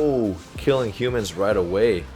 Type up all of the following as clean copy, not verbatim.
Oh, killing humans right away.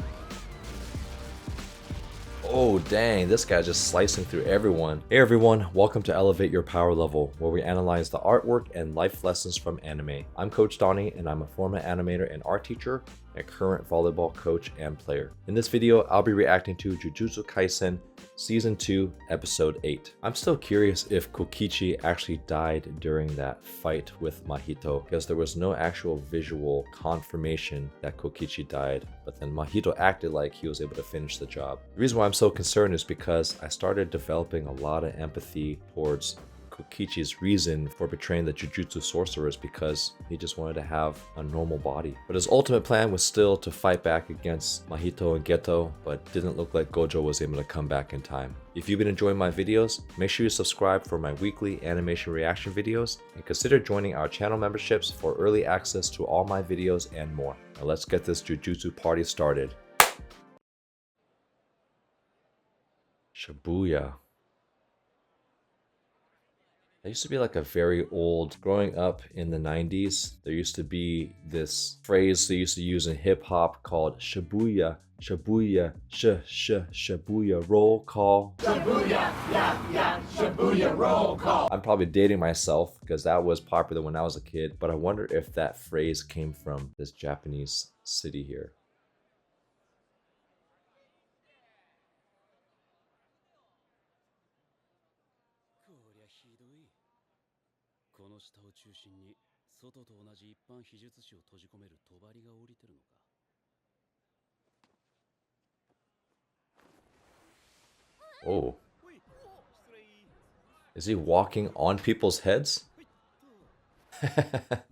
Oh dang, this guy's just slicing through everyone. Hey everyone, welcome to Elevate Your Power Level, where we analyze the artwork and life lessons from anime. I'm Coach Donnie, and I'm a former animator and art teacher, a current volleyball coach and player. In this video, I'll be reacting to Jujutsu Kaisen Season 2, Episode 8. I'm still curious if Kokichi actually died during that fight with Mahito, because there was no actual visual confirmation that Kokichi died, but then Mahito acted like he was able to finish the job. The reason why I'm so concerned is because I started developing a lot of empathy towards Kokichi's reason for betraying the Jujutsu sorcerers, because he just wanted to have a normal body. But his ultimate plan was still to fight back against Mahito and Geto, but didn't look like Gojo was able to come back in time. If you've been enjoying my videos, make sure you subscribe for my weekly animation reaction videos, and consider joining our channel memberships for early access to all my videos and more. Now let's get this Jujutsu party started. Shibuya. That used to be like a very old, growing up in the 90s, there used to be this phrase they used to use in hip hop called Shibuya, Shibuya, Shibuya, roll call. Shibuya, yeah, Shibuya, roll call. I'm probably dating myself because that was popular when I was a kid, but I wonder if that phrase came from this Japanese city here. Oh. Is he walking on people's heads? I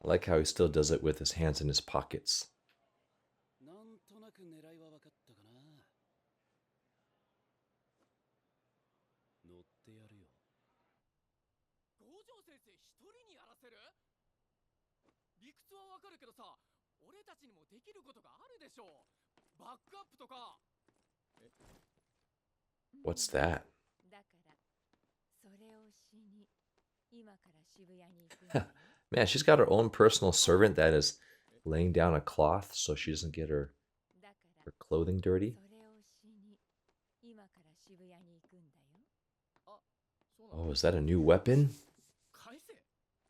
like how he still does it with his hands in his pockets. What's that? Man, she's got her own personal servant that is laying down a cloth so she doesn't get her clothing dirty. Oh, is that a new weapon?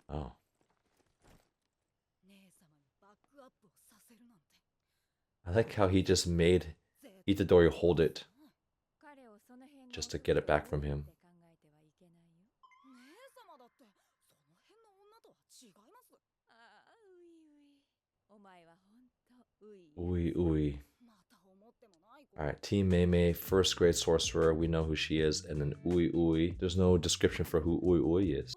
Oh. I like how he just made Itadori hold it just to get it back from him. Ui, ui. Alright, Team Mei, first grade sorcerer, we know who she is, and then Ui Ui. There's no description for who Ui Ui is.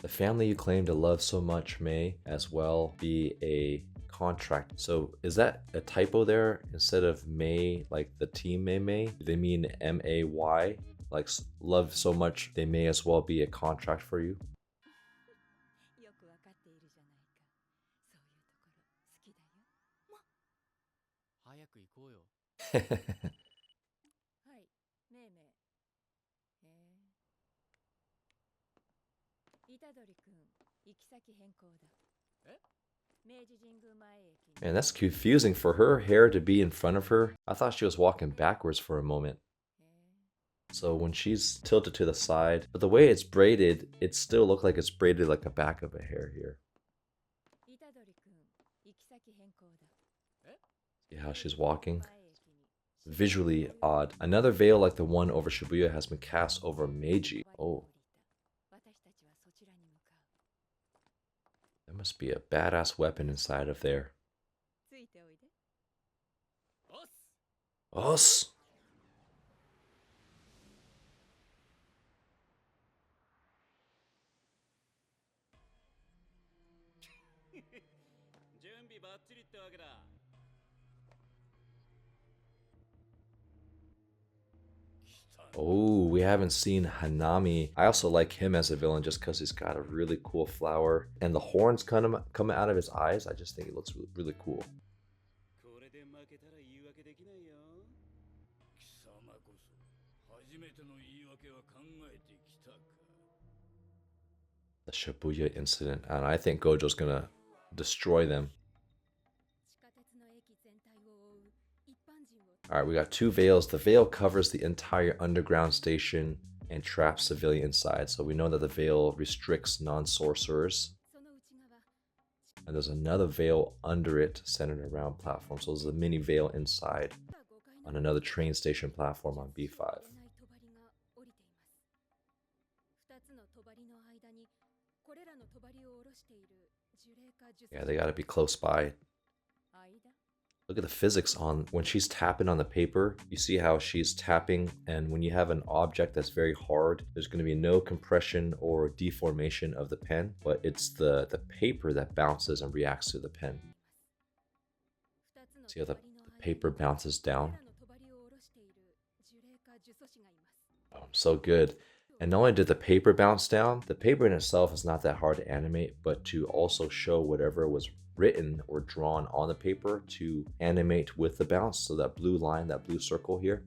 The family you claim to love so much may as well be a contract. So is that a typo there? Instead of May, like the team May, do they mean M-A-Y? Like love so much they may as well be a contract for you? Man, that's confusing for her hair to be in front of her. I thought she was walking backwards for a moment. So when she's tilted to the side, but the way it's braided, it still looks like it's braided like the back of a hair here. See how she's walking? Visually odd. Another veil like the one over Shibuya has been cast over Meiji. Oh. There must be a badass weapon inside of there. Us! Oh, we haven't seen Hanami. I also like him as a villain just because he's got a really cool flower. And the horns kind of coming out of his eyes, I just think it looks really cool. The Shibuya incident, and I think Gojo's gonna destroy them. Alright, we got two veils. The veil covers the entire underground station and traps civilians inside. So we know that the veil restricts non-sorcerers. And there's another veil under it centered around platform. So there's a mini veil inside on another train station platform on B5. Yeah, they gotta be close by. Look at the physics on when she's tapping on the paper. You see how she's tapping, and when you have an object that's very hard, there's going to be no compression or deformation of the pen, but it's the paper that bounces and reacts to the pen. See how the paper bounces down? Oh, so good. And not only did the paper bounce down, the paper in itself is not that hard to animate, but to also show whatever was written or drawn on the paper to animate with the bounce. So that blue line, that blue circle here,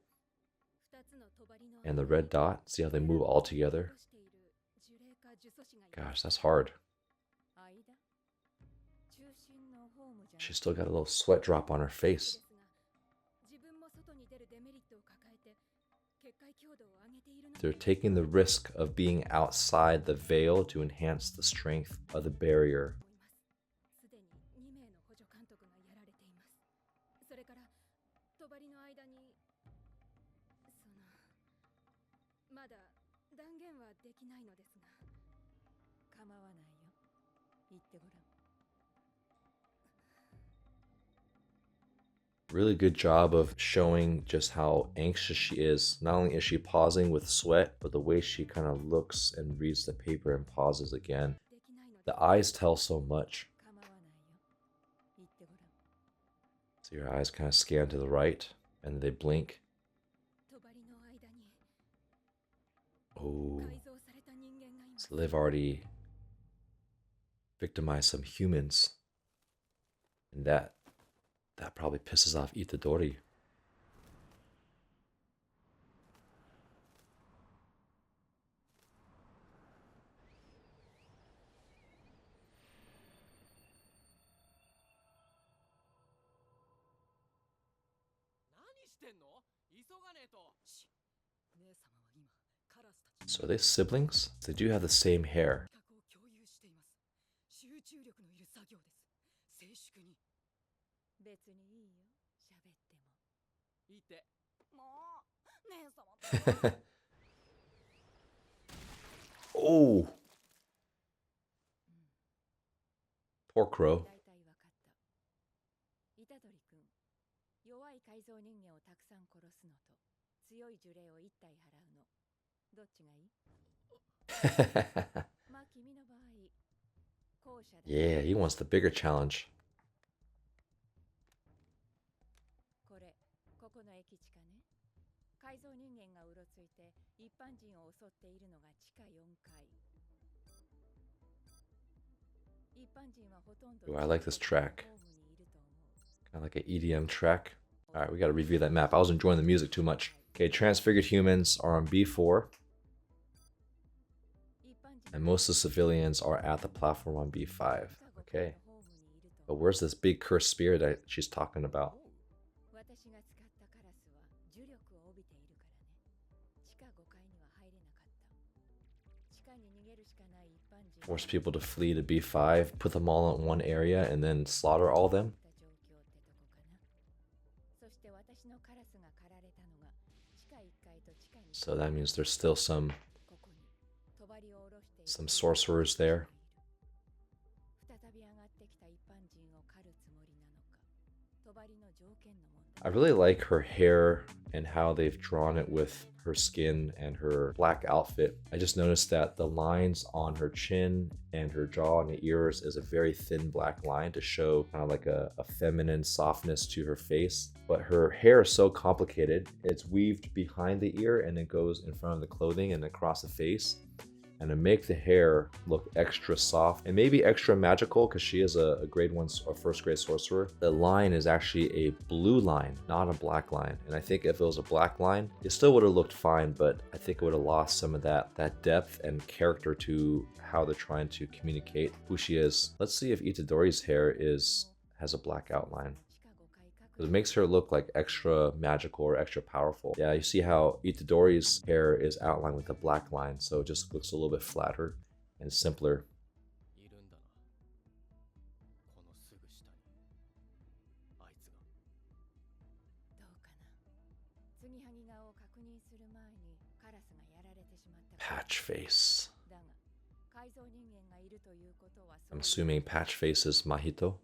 and the red dot, see how they move all together? Gosh, that's hard. She's still got a little sweat drop on her face. They're taking the risk of being outside the veil to enhance the strength of the barrier. Really good job of showing just how anxious she is. Not only is she pausing with sweat, but the way she kind of looks and reads the paper and pauses again. The eyes tell so much. So your eyes kind of scan to the right and they blink. Oh, so they've already victimized some humans, and that probably pisses off Itadori. So are they siblings? They do have the same hair. Oh, poor Crow. Yeah, he wants the bigger challenge. Ooh, I like this track. Kind of like an EDM track. Alright, we gotta review that map. I was enjoying the music too much. Okay, transfigured humans are on B4. And most of the civilians are at the platform on B5. Okay. But where's this big cursed spear that she's talking about? Force people to flee to B5, put them all in one area, and then slaughter all of them? So that means there's still some sorcerers there. I really like her hair and how they've drawn it with her skin and her black outfit. I just noticed that the lines on her chin and her jaw and the ears is a very thin black line to show kind of like a feminine softness to her face. But her hair is so complicated. It's weaved behind the ear and it goes in front of the clothing and across the face. And to make the hair look extra soft and maybe extra magical, because she is a grade 1 or first grade sorcerer, the line is actually a blue line, not a black line. And I think if it was a black line, it still would have looked fine, but I think it would have lost some of that depth and character to how they're trying to communicate who she is. Let's see if Itadori's hair has a black outline. It makes her look like extra magical or extra powerful. Yeah, you see how Itadori's hair is outlined with a black line, so it just looks a little bit flatter and simpler. Patch face. I'm assuming patch face is Mahito.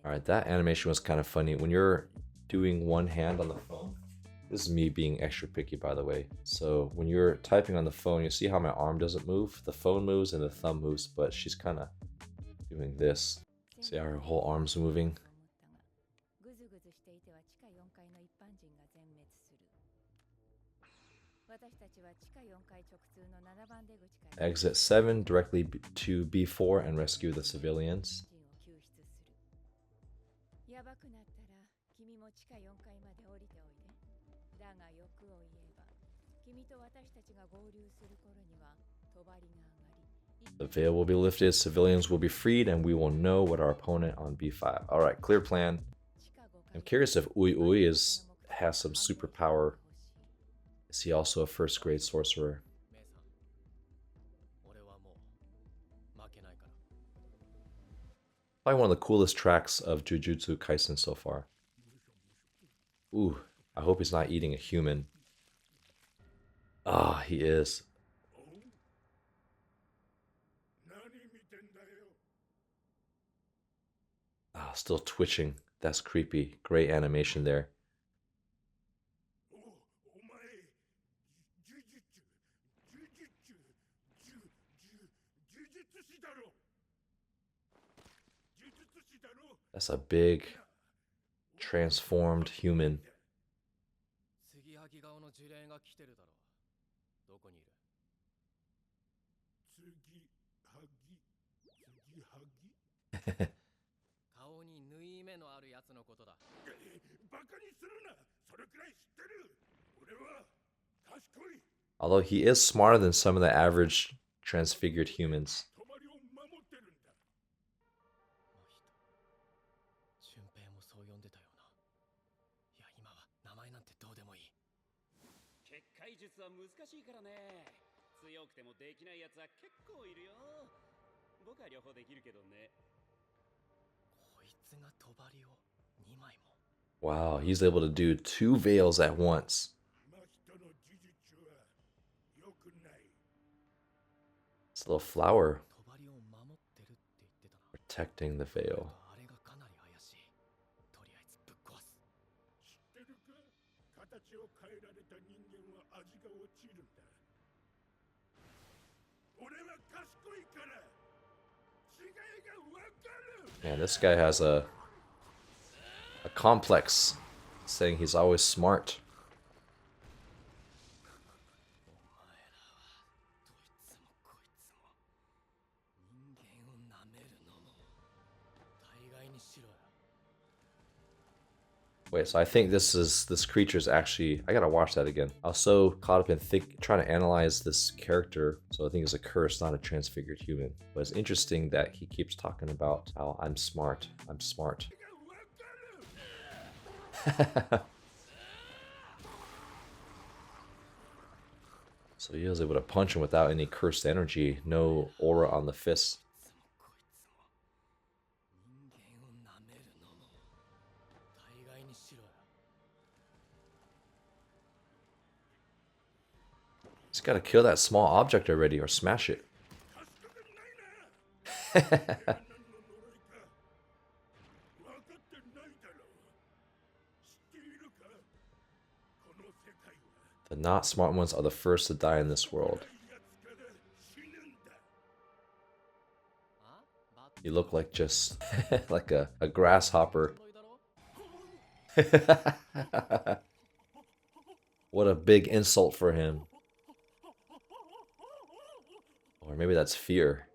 Alright, that animation was kind of funny. When you're doing one hand on the phone, this is me being extra picky, by the way. So when you're typing on the phone, you see how my arm doesn't move? The phone moves and the thumb moves, but she's kind of doing this. See how her whole arm's moving? Exit 7 directly to B4 and rescue the civilians. The veil will be lifted, civilians will be freed, and we will know what our opponent on B5. Alright, clear plan. I'm curious if Ui Ui has some superpower. Is he also a first grade sorcerer? Probably one of the coolest tracks of Jujutsu Kaisen so far. Ooh, I hope he's not eating a human. Ah, he is. Ah, still twitching. That's creepy. Great animation there. That's a big, transformed human. Although he is smarter than some of the average transfigured humans. Wow, he's able to do 2 veils at once. This little flower protecting the veil. Man, this guy has a complex, saying he's always smart. Wait, so I think this creature's actually, I gotta watch that again. I was so caught up in trying to analyze this character, so I think it's a curse, not a transfigured human. But it's interesting that he keeps talking about how I'm smart. I'm smart. So he was able to punch him without any cursed energy, no aura on the fist. He's got to kill that small object already or smash it. The not smart ones are the first to die in this world. You look like just like a grasshopper. What a big insult for him. Or maybe that's fear.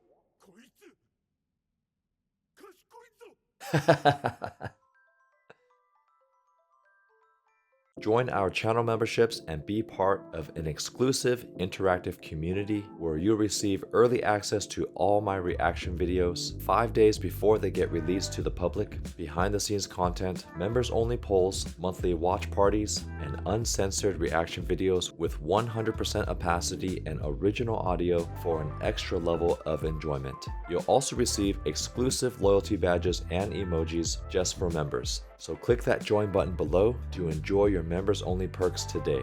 Join our channel memberships and be part of an exclusive interactive community where you'll receive early access to all my reaction videos 5 days before they get released to the public, behind the scenes content, members only polls, monthly watch parties, and uncensored reaction videos with 100% opacity and original audio for an extra level of enjoyment. You'll also receive exclusive loyalty badges and emojis just for members. So click that join button below to enjoy your members only perks today.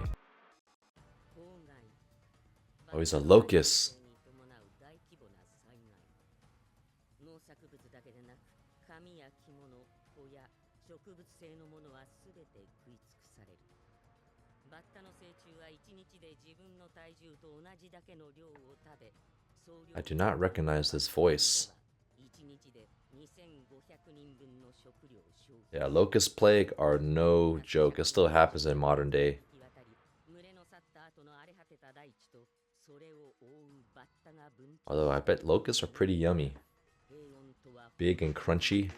Oh, he's a locust. I do not recognize this voice. Yeah, locust plague are no joke. It still happens in modern day. Although I bet locusts are pretty yummy. Big and crunchy.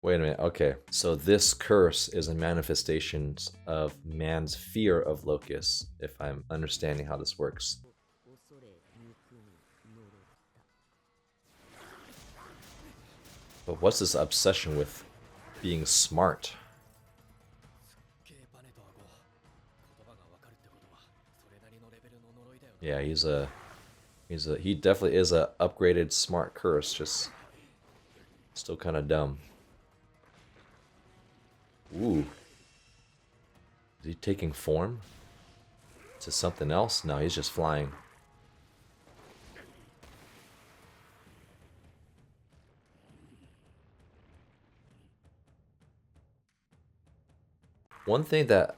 Wait a minute, okay. So this curse is a manifestation of man's fear of locusts, if I'm understanding how this works. But what's this obsession with being smart? Yeah, he definitely is a upgraded smart curse, just still kind of dumb. Ooh. Is he taking form to something else? No, he's just flying. One thing that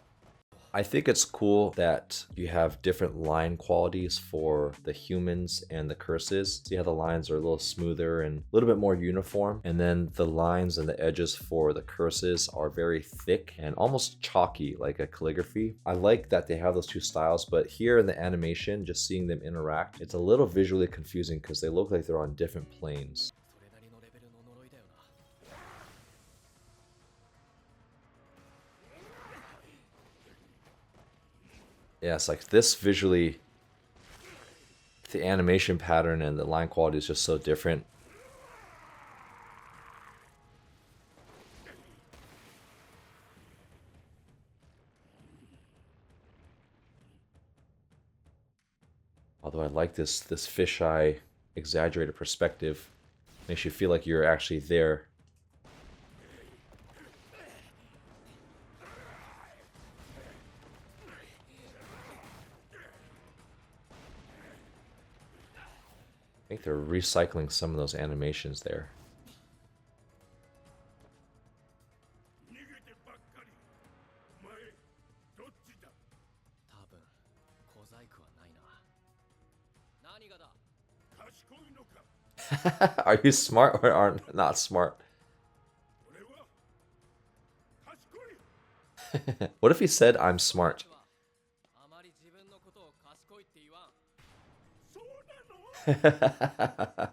I think it's cool that you have different line qualities for the humans and the curses. See how the lines are a little smoother and a little bit more uniform, and then the lines and the edges for the curses are very thick and almost chalky, like a calligraphy. I like that they have those two styles, but here in the animation, just seeing them interact, it's a little visually confusing because they look like they're on different planes. Yeah, it's like this visually, the animation pattern and the line quality is just so different. Although I like this fisheye exaggerated perspective. Makes you feel like you're actually there. I think they're recycling some of those animations there. Are you smart or are not smart? What if he said, I'm smart? I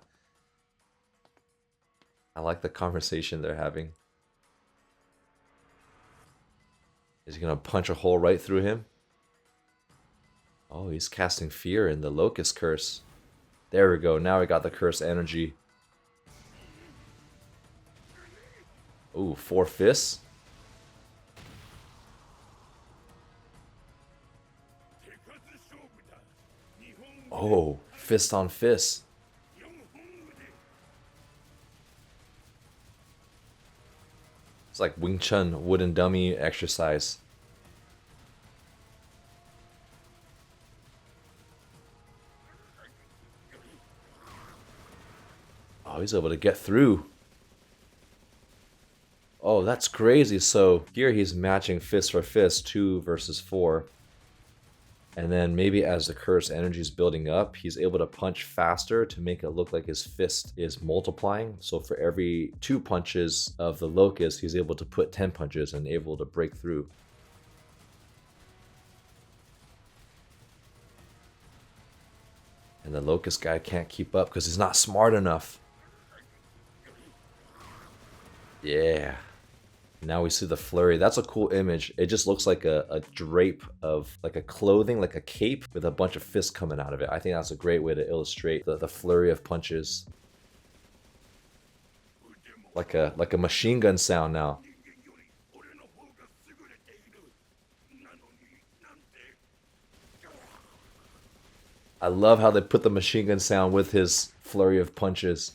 like the conversation they're having. Is he gonna punch a hole right through him? Oh, he's casting fear in the locust curse. There we go, now we got the curse energy. Ooh, 4 fists? Oh, fist on fist. It's like Wing Chun wooden dummy exercise. Oh, he's able to get through. Oh, that's crazy. So here he's matching fist for fist, 2 versus 4. And then maybe as the cursed energy is building up, he's able to punch faster to make it look like his fist is multiplying. So for every 2 punches of the locust, he's able to put 10 punches and able to break through. And the locust guy can't keep up because he's not smart enough. Yeah. Now we see the flurry. That's a cool image. It just looks like a drape of like a clothing, like a cape with a bunch of fists coming out of it. I think that's a great way to illustrate the flurry of punches. Like a machine gun sound now. I love how they put the machine gun sound with his flurry of punches.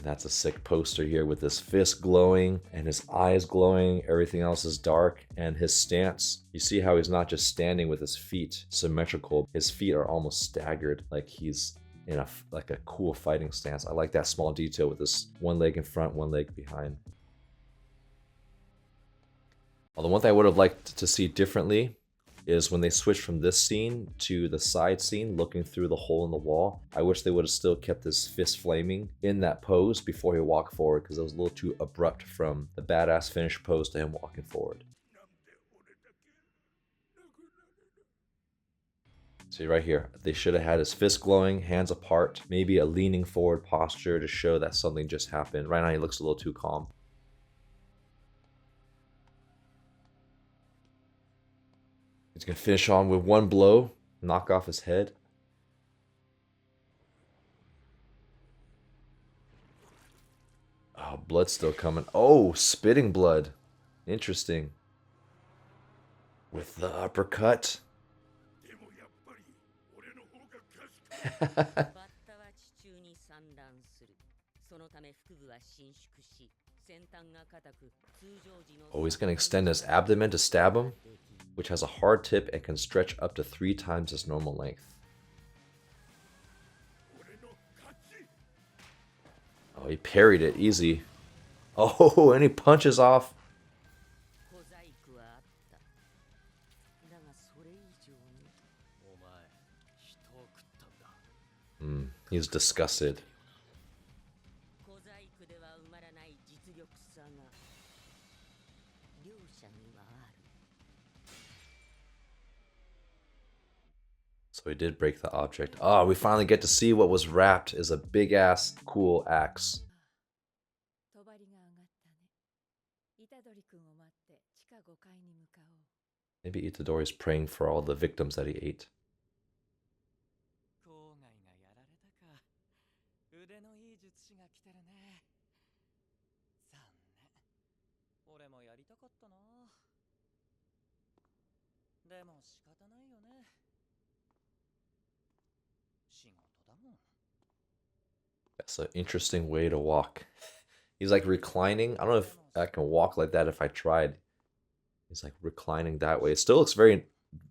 That's a sick poster here with his fist glowing and his eyes glowing. Everything else is dark. And his stance, you see how he's not just standing with his feet symmetrical. His feet are almost staggered, like he's in a cool fighting stance. I like that small detail with this one leg in front, one leg behind. Although one thing I would have liked to see differently is when they switch from this scene to the side scene looking through the hole in the wall. I wish they would have still kept his fist flaming in that pose before he walked forward, because it was a little too abrupt from the badass finish pose to him walking forward. See right here, they should have had his fist glowing, hands apart, maybe a leaning forward posture to show that something just happened. Right now he looks a little too calm. He's gonna finish on with one blow, knock off his head. Oh, blood's still coming. Oh, spitting blood. Interesting. With the uppercut. Oh, he's gonna extend his abdomen to stab him, which has a hard tip and can stretch up to 3 times its normal length. Oh, he parried it easy. Oh, and he punches off. He's disgusted. So he did break the object. Oh, we finally get to see what was wrapped is a big ass cool axe. Maybe Itadori's praying for all the victims that he ate. That's an interesting way to walk. He's like reclining. I don't know if I can walk like that if I tried. He's like reclining that way. It still looks very,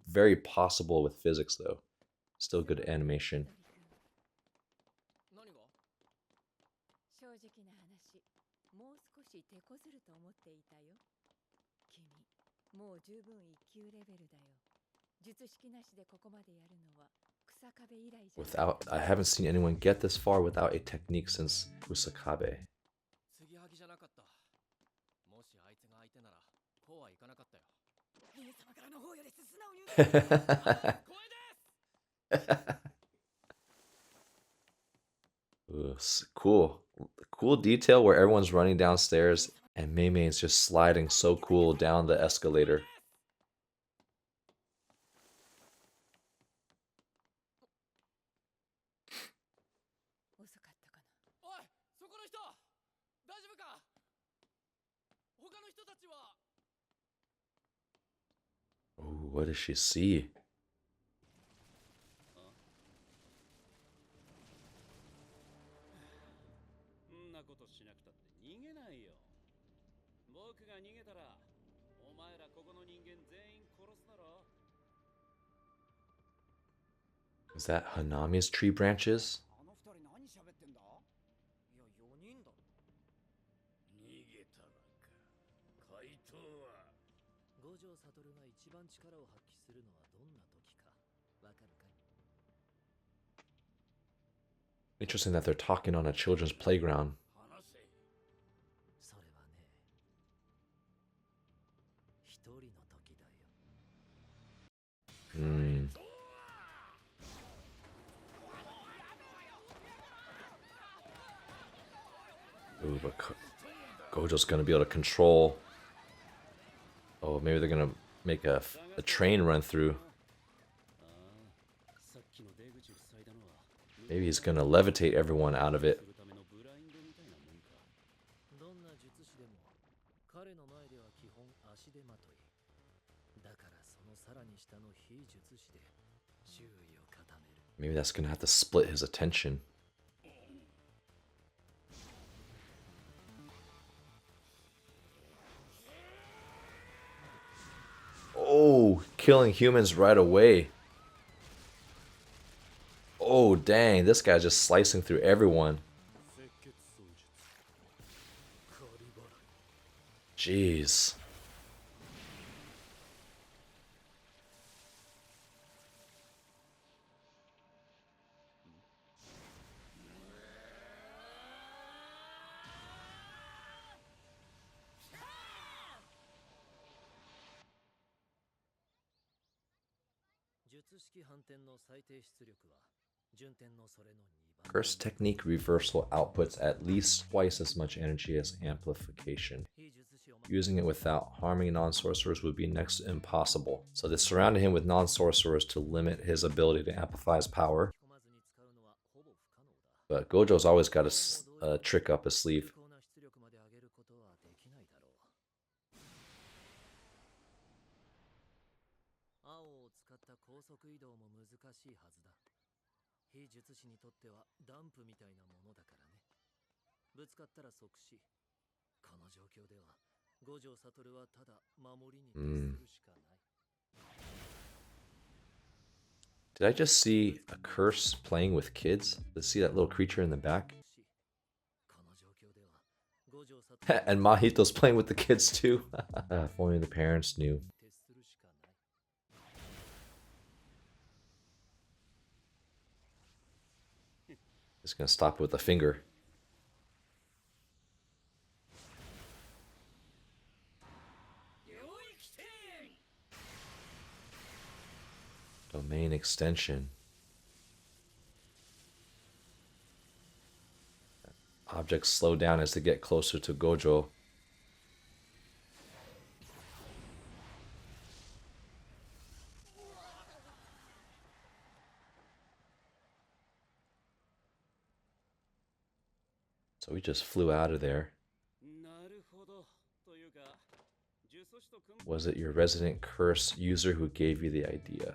very possible with physics though. Still good animation. I haven't seen anyone get this far without a technique since Usakabe. Ooh, cool detail where everyone's running downstairs and Mei Mei is just sliding so cool down the escalator. Ooh, what does she see? Is that Hanami's tree branches? Interesting that they're talking on a children's playground. Ooh, but Gojo's gonna be able to control. Oh, maybe they're gonna make a train run through. Maybe he's gonna levitate everyone out of it. Maybe that's gonna have to split his attention. Oh, killing humans right away. Oh, dang, this guy's just slicing through everyone. Jeez. Curse technique reversal outputs at least twice as much energy as amplification. Using it without harming non-sorcerers would be next to impossible. So they surrounded him with non-sorcerers to limit his ability to amplify his power. But Gojo's always got a trick up his sleeve. Did I just see a curse playing with kids? Let's see that little creature in the back. And Mahito's playing with the kids too. If only the parents knew. Just gonna stop with a finger. Domain extension. Objects slow down as they get closer to Gojo. So we just flew out of there. Was it your resident curse user who gave you the idea?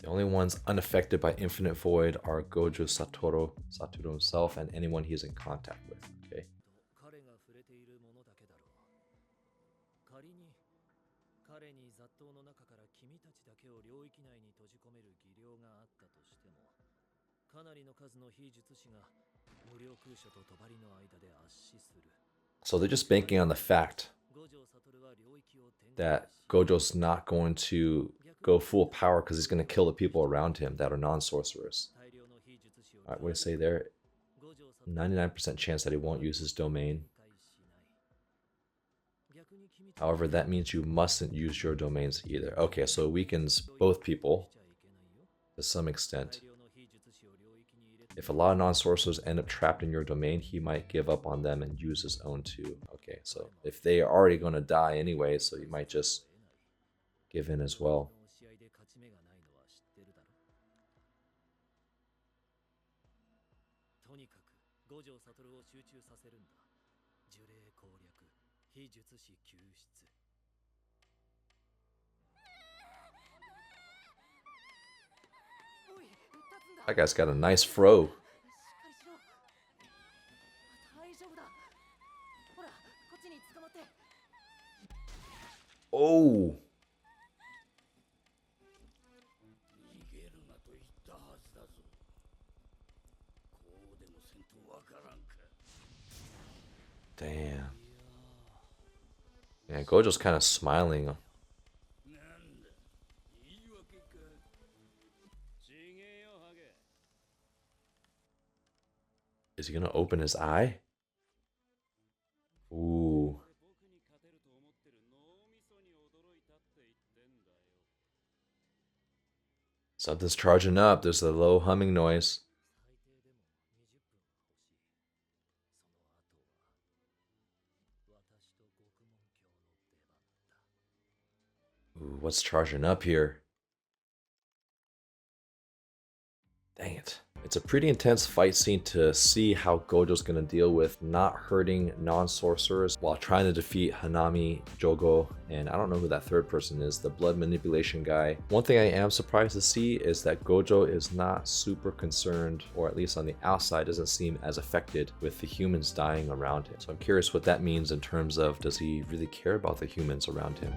The only ones unaffected by Infinite Void are Gojo Satoru himself, and anyone he's in contact with. Okay. So they're just banking on the fact that Gojo's not going to go full power because he's going to kill the people around him that are non-sorcerers. Alright, what do I say there? 99% chance that he won't use his domain. However, that means you mustn't use your domains either. Okay, so it weakens both people to some extent. If a lot of non-sorcerers end up trapped in your domain, he might give up on them and use his own too. Okay, so if they are already going to die anyway, so he might just give in as well. That guy's got a nice fro. Oh. Damn. Yeah, Gojo's kind of smiling. Is he gonna open his eye? Ooh. Something's charging up. There's a low humming noise. Ooh, what's charging up here? Dang it. It's a pretty intense fight scene to see how Gojo's gonna deal with not hurting non-sorcerers while trying to defeat Hanami, Jogo, and I don't know who that third person is, the blood manipulation guy. One thing I am surprised to see is that Gojo is not super concerned, or at least on the outside doesn't seem as affected with the humans dying around him. So I'm curious what that means in terms of, does he really care about the humans around him?